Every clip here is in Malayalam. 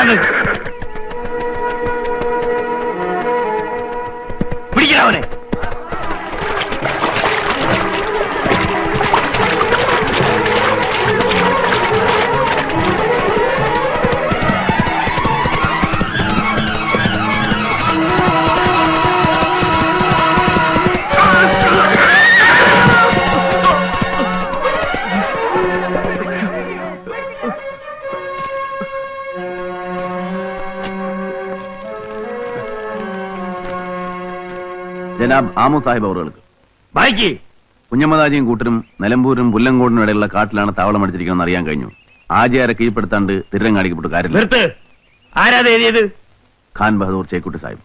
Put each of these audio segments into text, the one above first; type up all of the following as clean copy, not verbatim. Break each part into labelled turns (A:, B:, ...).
A: ആരാത്? പിടിക്കണവനെ.
B: ജനാബ് ആമു സാഹിബ് അവറുകൾക്ക്.
A: ബാക്കി
B: കുഞ്ഞമ്മദാജിയും കൂട്ടരും നിലമ്പൂരും പുല്ലങ്കോടിനും ഇടയിലുള്ള കാട്ടിലാണ് താവളം അടിച്ചിരിക്കണമെന്ന് അറിയാൻ കഴിഞ്ഞു. ആചാരെ കീഴ്പ്പെടുത്താണ്ട് തിരങ്ങാടിക്കപ്പെട്ടു കാര്യമില്ല.
A: നിർത്ത്. ആരാത് എഴുതിയത്?
B: ഖാൻ ബഹദൂർ ചേക്കുട്ടി സാഹിബ്.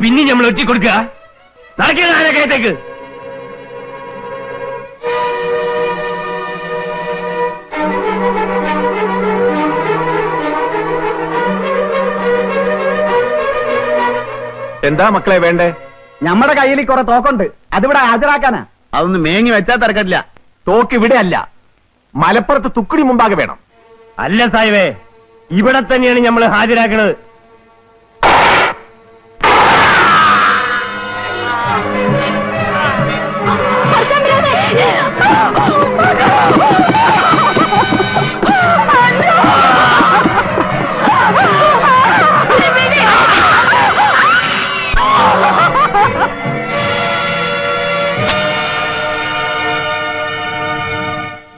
A: പിന്നെ നമ്മൾ ഒറ്റി കൊടുക്കുക. നടക്കുന്ന ആരക്കയത്തേക്ക്.
C: എന്താ മക്കളെ വേണ്ടേ?
D: നമ്മുടെ കയ്യിൽ കുറെ തോക്കുണ്ട്, അതിവിടെ ഹാജരാക്കാനാ.
B: അതൊന്ന് മേങ്ങി വെച്ചാൽ തിരക്കട്ടില്ല.
C: തോക്ക് ഇവിടെ അല്ല, മലപ്പുറത്ത് തുക്കുടി മുമ്പാകെ വേണം.
A: അല്ല സാഹിബേ, ഇവിടെ തന്നെയാണ് നമ്മൾ ഹാജരാക്കണത്.
E: Oh,